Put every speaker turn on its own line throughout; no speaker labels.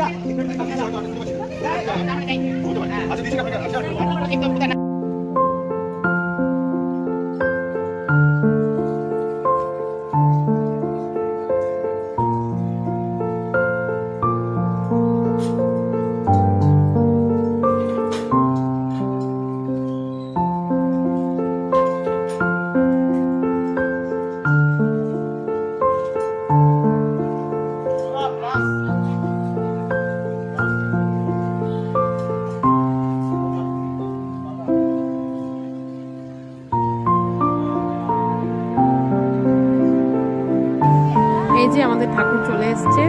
এই যে আমাদের ঠাকুর চলে এসছে।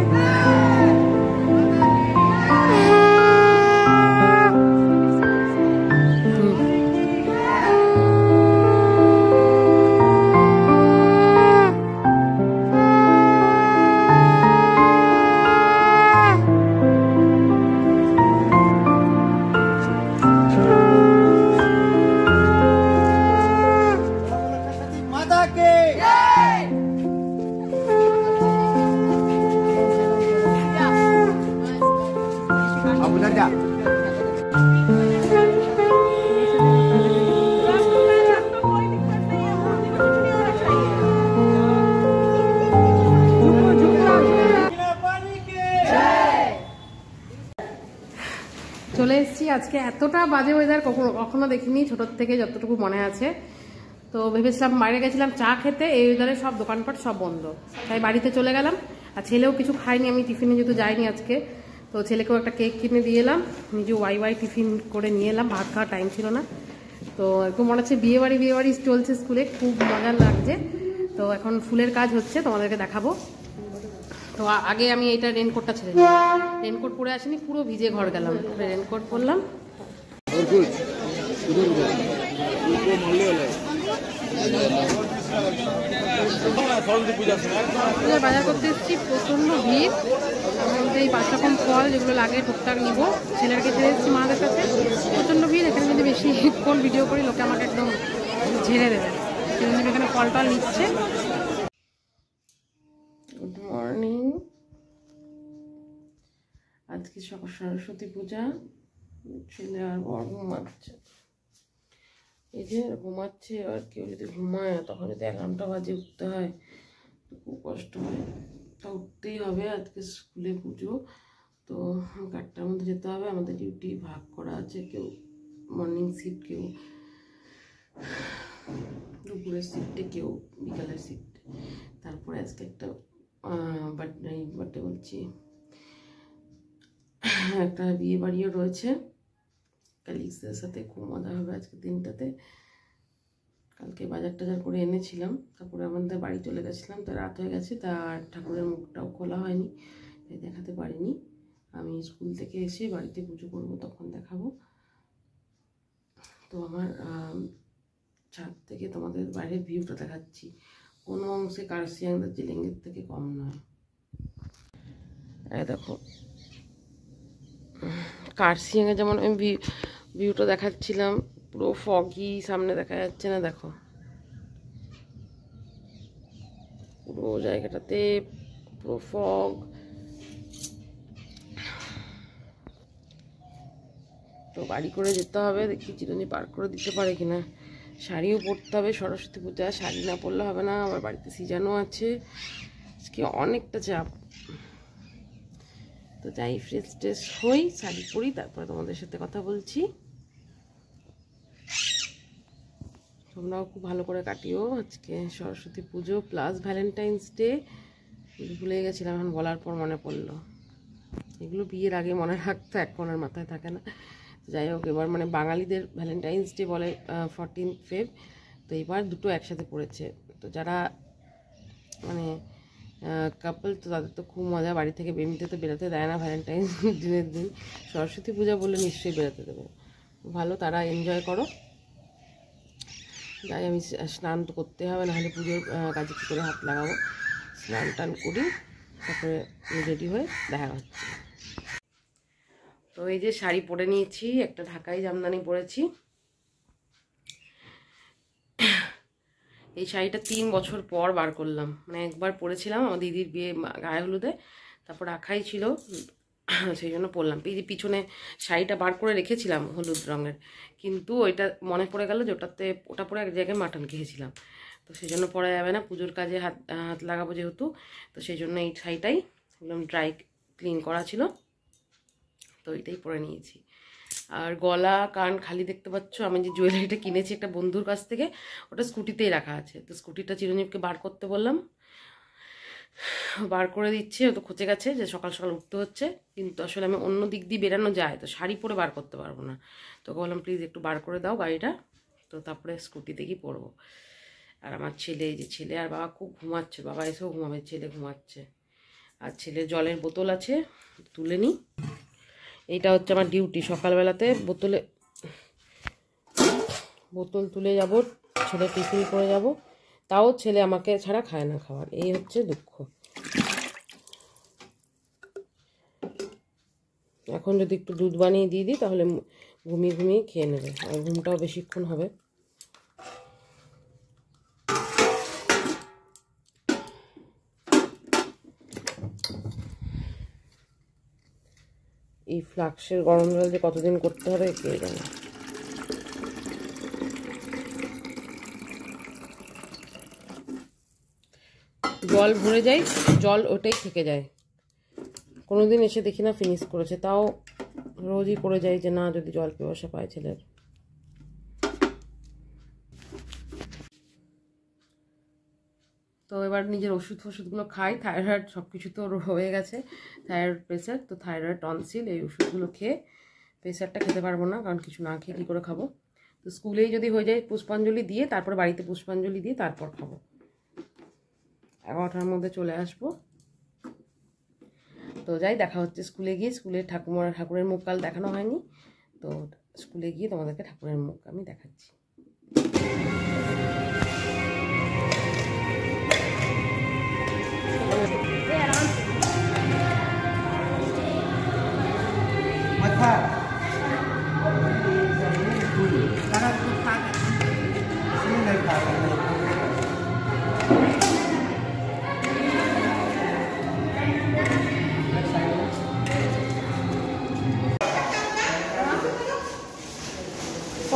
চলে এসেছি। আজকে এতটা বাজে ওয়েদার কখনো দেখিনি ছোটোর থেকে, যতটুকু মনে আছে। তো ভেবেছিলাম বাইরে গেছিলাম চা খেতে, এই ওয়েদারে সব দোকানপাট সব বন্ধ, তাই বাড়িতে চলে গেলাম। আর ছেলেও কিছু খায়নি, আমি টিফিনে যেহেতু যাইনি আজকে, তো ছেলেকেও একটা কেক কিনে দিয়ে এলাম, নিজে ওয়াই টিফিন করে নিয়ে এলাম, ভাত খাওয়ার টাইম ছিল না। তো একটু মনে হচ্ছে বিয়ে বাড়ি চলছে স্কুলে, খুব মজার লাগছে। তো এখন ফুলের কাজ হচ্ছে, তোমাদেরকে দেখাবো। তো আগে আমি এইটা রেনকোটটা ছেড়ে নিই, রেনকোট পরে আসিনি, পুরো ভিজে ঘর গেলাম, রেনকোট পরলাম। বাজার করতে এসেছি, প্রচন্ড ভিড়। এই 5 রকম ফল যেগুলো লাগে টুকটাক নিব, ছেলেকে ছেড়ে এসেছি মাদের কাছে, প্রচন্ড ভিড়। এখানে যদি বেশি কোন ভিডিও করি লোকে আমাকে একদম ঝেড়ে দেবে, সেই জন্য এখানে ফল টল নিচ্ছে। Good morning. আজকে সরস্বতী পূজা, ছেলে আর বর ঘুমাচ্ছে। এই যে ঘুমাচ্ছে, আর কেউ যদি ঘুমায় তখন যদি অ্যালার্মটা বাজে উঠতে হয়, খুব কষ্ট হয়। তা উঠতেই হবে, আজকে স্কুলে পুজো, তো 8টার মধ্যে যেতে হবে। আমাদের ডিউটি ভাগ করা আছে, কেউ মর্নিং শিফট, কেউ দুপুরের শিফটে, কেউ বিকালের শিফটে। তারপরে আজকে একটা বার্থডে বলছি, একটা বিয়ে বাড়িও রয়েছে কালিগসদের সাথে, খুব মজা হবে আজকে দিনটাতে। কালকে বাজার টাজার করে এনেছিলাম, তারপরে আমাদের বাড়ি চলে গেছিলাম, তো রাত হয়ে গেছে, তার ঠাকুরের মুখটাও খোলা হয়নি, তাই দেখাতে পারিনি। আমি স্কুল থেকে এসে বাড়িতে পুজো করব, তখন দেখাবো। তো আমার ছাদ থেকে তোমাদের বাইরের ভিউটা দেখাচ্ছি, কোনো অংশে কার্শিয়াং দার্জিলিংয়ের থেকে কম নয়। দেখো কার্শিয়াংয়ে যেমন আমি ভিউটা দেখাচ্ছিলাম, পুরো ফগি, সামনে দেখা যাচ্ছে না, দেখো পুরো জায়গাটাতে পুরো ফগ। তো বাড়ি করে যেতে হবে, দেখি চিরুনি পার করে দিতে পারে কিনা। শাড়িও পরতে হবে, সরস্বতী পূজা, শাড়ি না পরলে হবে না। আমার বাড়িতে সিজানো আছে, আজকে অনেকটা চাপ। তো যাই, ফ্রেশ ট্রেশ হই, শাড়ি পরি, তারপরে তোমাদের সাথে কথা বলছি। তোমরাও খুব ভালো করে কাটিও আজকে সরস্বতী পুজো প্লাস ভ্যালেন্টাইন্স ডে। ভুলে গেছিলাম, এখন বলার পর মনে পড়লো। এগুলো বিয়ের আগে মনে রাখতো, এখন আর মাথায় থাকে না। যাই হোক, এবার মানে বাঙালিদের ভ্যালেন্টাইন্স ডে বলে 14 ফেব্রুয়ারি, তো এবার দুটো একসাথে পড়েছে। তো যারা মানে কাপল, তো তাদের তো খুব মজা। বাড়ি থেকে এমনিতে তো বেরোতে দেয় না ভ্যালেন্টাইন্স দিনের দিন, সরস্বতী পূজা বলে নিশ্চয়ই বেরোতে দেবে। ভালো, তারা এনজয় করো। যাই, আমি স্নান তো করতে হবে, নাহলে পুজোর কাজে কী করে হাত লাগাবো। স্নান টান করি, তারপরে রেডি হয়ে দেখা হচ্ছে। তো এই যে শাড়ি পরে নিয়েছি, একটা ঢাকাই জামদানি পরেছি। এই শাড়িটা 3 বছর পর বার করলাম, মানে একবার পরেছিলাম আমার দিদির বিয়ে গায়ে হলুদে, তারপর রাখাই ছিল সেই জন্য পরলাম। এই যে পিছনে শাড়িটা বার করে রেখেছিলাম হলুদ রঙের, কিন্তু ওইটা মনে পড়ে গেল যে ওটা পরে এক জায়গায় মাটন খেয়েছিলাম, তো সেই জন্য পরা যাবে না, পুজোর কাজে হাত লাগাবো যেহেতু। তো সেই জন্য এই শাড়িটাই একদম ড্রাই ক্লিন করা ছিল, তো এইটাই পরে নিয়েছি। আর গলা কান খালি দেখতে পাচ্ছ। আমি যে জুয়েলারিটা কিনেছি একটা বন্ধুর কাছ থেকে, ওটা স্কুটিতেই রাখা আছে। তো স্কুটিটা চিরঞ্জীবকে বার করতে বললাম, বার করে দিচ্ছে। ও তো খচে গেছে যে সকাল সকাল উঠতে হচ্ছে, কিন্তু আসলে আমি অন্য দিক দিয়ে বেরানো যায়, তো শাড়ি পরে বার করতে পারবো না। তোকে বললাম প্লিজ একটু বার করে দাও গাড়িটা, তো তারপরে স্কুটিতে গিয়ে পরবো। আর আমার ছেলে, এই যে ছেলে আর বাবা খুব ঘুমাচ্ছে, বাবা এসেও ঘুমাবে, ছেলে ঘুমাচ্ছে। আর ছেলের জলের বোতল আছে, তুলে নিই। এইটা হচ্ছে আমার ডিউটি, সকালবেলাতে বোতল তুলে যাব, ছেলে টিফিন করে যাব। তাও ছেলে আমাকে ছাড়া খায় না খাবার, এই হচ্ছে দুঃখ। এখন যদি একটু দুধ বানিয়ে দিয়ে দিই তাহলে ঘুমিয়ে ঘুমিয়ে খেয়ে নেবে, আর ঘুমটাও বেশিক্ষণ হবে। এই ফ্লাক্সের গরম জল যে কতদিন করতে হবে কে জানে। জল ভরে যায়, জল ওটাই থেকে যায়। কোনোদিন এসে দেখি না ফিনিশ করেছে, তাও রোজই করে যায় যে না যদি জল পিপাসা পায় ছেলের। তো এবার নিজের ওষুধগুলো খাই। থাইরয়েড সব কিছু তো হয়ে গেছে, থাইরয়েড প্রেশার, তো থাইরয়েড টনসিল, এই ওষুধগুলো খেয়ে প্রেশারটা খেতে পারবো না, কারণ কিছু না খেয়ে কী করে খাবো। তো স্কুলেই যদি হয়ে যায় পুষ্পাঞ্জলি দিয়ে, তারপর বাড়িতে পুষ্পাঞ্জলি দিয়ে তারপর খাবো। 11টার মধ্যে চলে আসবো। তো যাই, দেখা হচ্ছে স্কুলে গিয়ে। স্কুলে ঠাকুরের মুখ কাল দেখানো হয়নি, তো স্কুলে গিয়ে তোমাদেরকে ঠাকুরের মুখ আমি দেখাচ্ছি।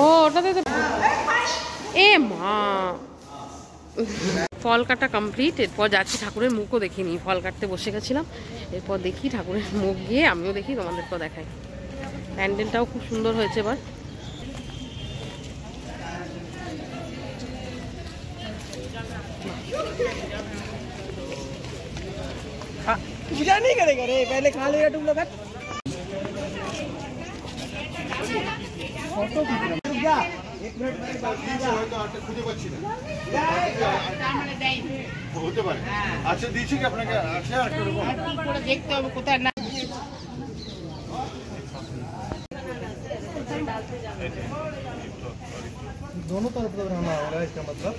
ও ওটাতে তো এ মা, ফল কাটা কমপ্লিট। এরপর যাচ্ছি ঠাকুরের মুখও দেখিনি, ফল কাটতে বসে গেছিলাম। এরপর দেখি ঠাকুরের মুখ গিয়ে আমিও দেখি, তোমাদেরকেও দেখাই। প্যান্ডেলটাও খুব সুন্দর হয়েছে এবার।
पूजा नहीं करेगा रे, पहले खा लेगा तुम लोग। फोटो खींचना एक मिनट খুঁজে পাচ্ছি না, হতে পারে। আচ্ছা দিয়েছি কি আপনাকে? আচ্ছা একটু করে দেখতে হবে কোথায় না। दोनों तरफ से बनाना होगा इसका मतलब।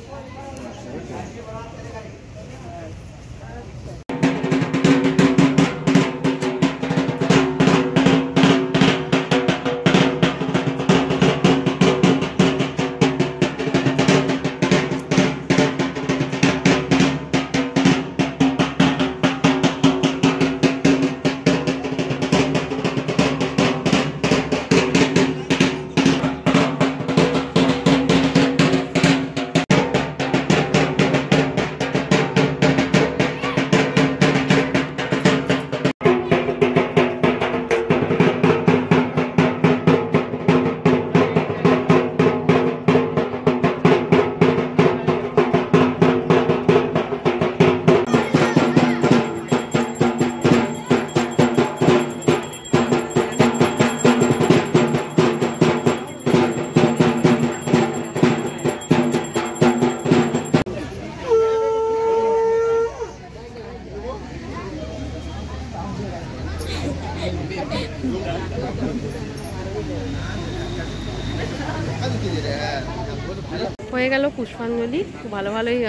হয়ে গেল পুষ্পাঞ্জলি, খুব ভালোই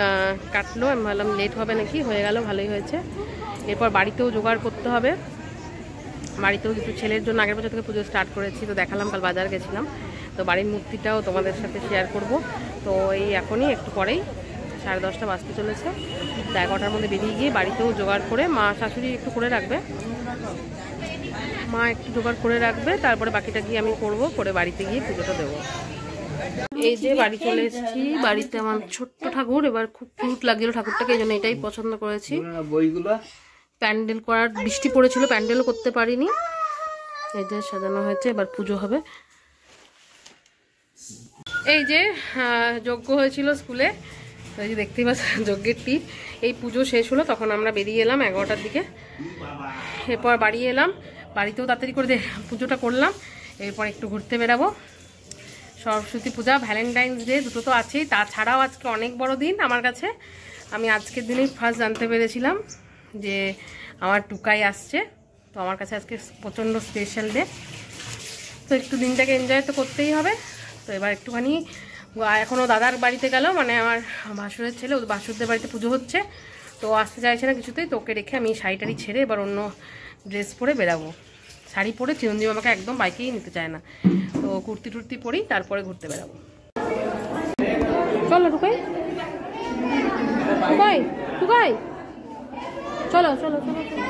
কাটলো। আমি ভাবলাম লেট হবে নাকি, হয়ে গেল, ভালোই হয়েছে। এরপর বাড়িতেও জোগাড় করতে হবে, বাড়িতেও কিছু ছেলের জন্য আগের বছর থেকে পুজো স্টার্ট করেছি, তো দেখালাম, কাল বাজার গেছিলাম। তো বাড়ির মূর্তিটাও তোমাদের সাথে শেয়ার করব। তো এই এখনই একটু পরেই 10:30 বাজতে চলেছে। তো 11টার মধ্যে বেরিয়ে গিয়ে বাড়িতেও জোগাড় করে, মা শাশুড়ি একটু করে রাখবে, মা একটু জোগাড় করে রাখবে, তারপরে বাকিটা গিয়ে আমি করবো, করে বাড়িতে গিয়ে পুজোটা দেবো। এই যে বাড়ি চলে এসেছি, বাড়িতে আমার ছোট্ট ঠাকুর, এবার খুব কিউট লাগছিল ঠাকুরটাকে, এই জন্য এটাই পছন্দ করেছি। প্যান্ডেল করার বৃষ্টি পড়েছিল, প্যান্ডেলও করতে পারিনি। এই যে সাজানো হয়েছে, এবার পুজো হবে। এই যে যজ্ঞ হয়েছিল স্কুলে, এই যে দেখতেই পাচ্ছেন যজ্ঞের টিপ। এই পুজো শেষ হলো, তখন আমরা বেরিয়ে এলাম 11টার দিকে। এরপর বাড়ি এলাম, বাড়িতেও তাড়াতাড়ি করে পুজোটা করলাম। এরপর একটু ঘুরতে বেরাবো। সরস্বতী পূজা, ভ্যালেন্টাইন্স ডে দুটো তো আছেই, তাছাড়াও আজকে অনেক বড় দিন আমার কাছে। আমি আজকের দিনেই ফার্স্ট জানতে পেরেছিলাম যে আমার টুকাই আসছে, তো আমার কাছে আজকে প্রচণ্ড স্পেশাল ডে। তো একটু দিনটাকে এনজয় তো করতেই হবে। তো এবার একটুখানি এখনও দাদার বাড়িতে গেল, মানে আমার ভাসুরের ছেলে, ওর ভাসুরদের বাড়িতে পুজো হচ্ছে, তো আসতে চাইছে না কিছুতেই। তো ওকে রেখে আমি শাড়ি টাড়ি ছেড়ে এবার অন্য ড্রেস পরে বেরাবো। শাড়ি পরে চিরঞ্জীব আমাকে একদম বাইকেই নিতে চায় না, তো কুর্তি টুর্তি পরি, তারপরে ঘুরতে বেরাবো। চলো টুকাই, টুকাই, টুকাই, চলো চলো চলো চলো।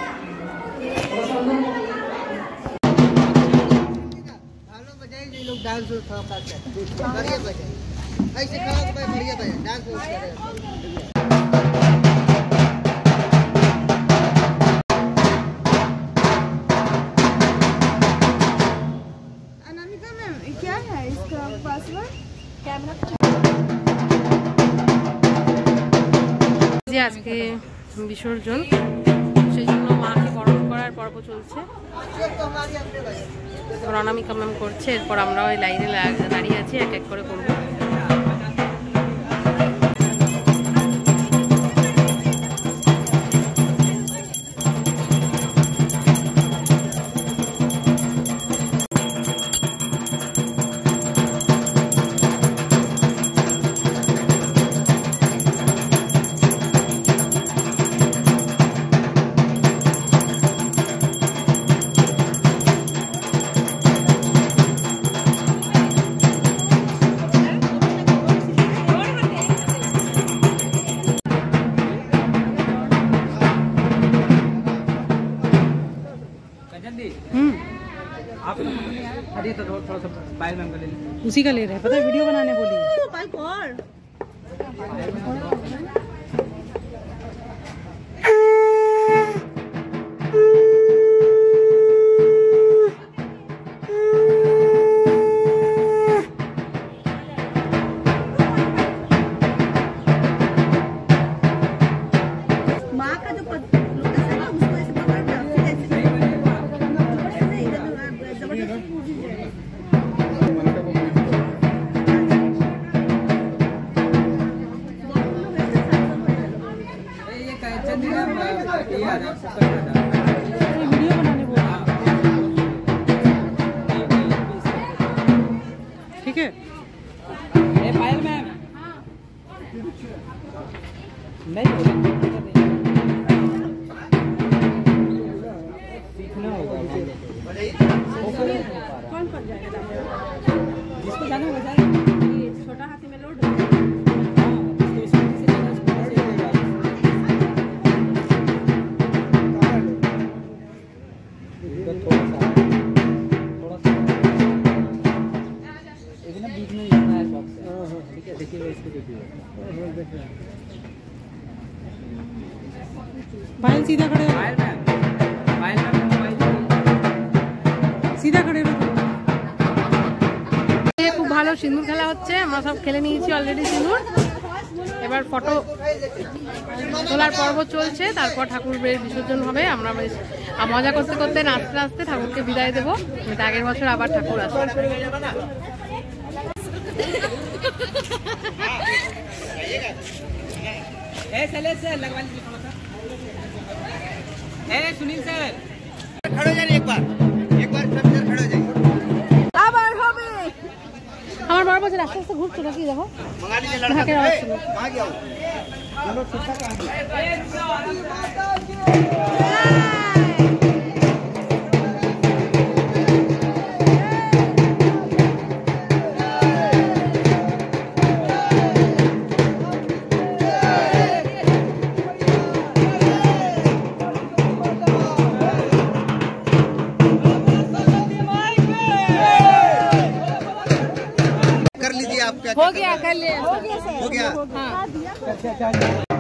डांस बढ़िया बजे ऐसे खड़ा हो बढ़िया बजे डांस अनामिका मैम क्या है इसका पासवर्ड कैमरा।
যে আজকে বিসর্জন, সেই জন্য মাকে বরণ করার পর্ব চলছে। অনামিকা ম্যাম করছে, এরপর আমরা ওই লাইনে দাঁড়িয়ে আছি, এক এক করে করবো। उसी का ले रहे हैं, पता है, वीडियो बनाने बोली है।
माँ का जो लोटस है ना उसको ऐसे पकड़ के फिर ऐसे
वीडियो बनाने बोला, ठीक है।
पायल मैम नहीं सीखना होगा,
कौन पड़ जाएगा
जिसको जाना होगा
छोटा हाथी में लोड
थोड़ा सा इतना बीच में जाना है बॉक्स, ठीक है। देखिए इसको देखिए,
पायल सीधा खड़े हो,
पायल मैम, पायल मैम
सीधा खड़े हो। খুব ভালো সিঁদুর খেলা হচ্ছে, আমরা সব খেলে নিয়েছি অলরেডি সিঁদুর। এবার ফটো তোলার পর্ব চলছে, তারপর ঠাকুর বিসর্জন হবে। আমরা বেশ মজা করতে করতে নাচতে নাচতে ঠাকুরকে বিদায় দেবো। আগের বছর আবার ঠাকুর আসবে।
सुनील सर
खड़े हो जाइए, एक बार सब इधर खड़े हो जाइए।
আমার বড় বছর আস্তে আস্তে ঘুরছো নাকি, দেখো
मंगा लीजिए लड़का,
ঢাকের আওয়াজ ছিল।
कहाँ गया वो? चलो ठीक है।
क्या
हो गया कर लिया
हो गया
हाँ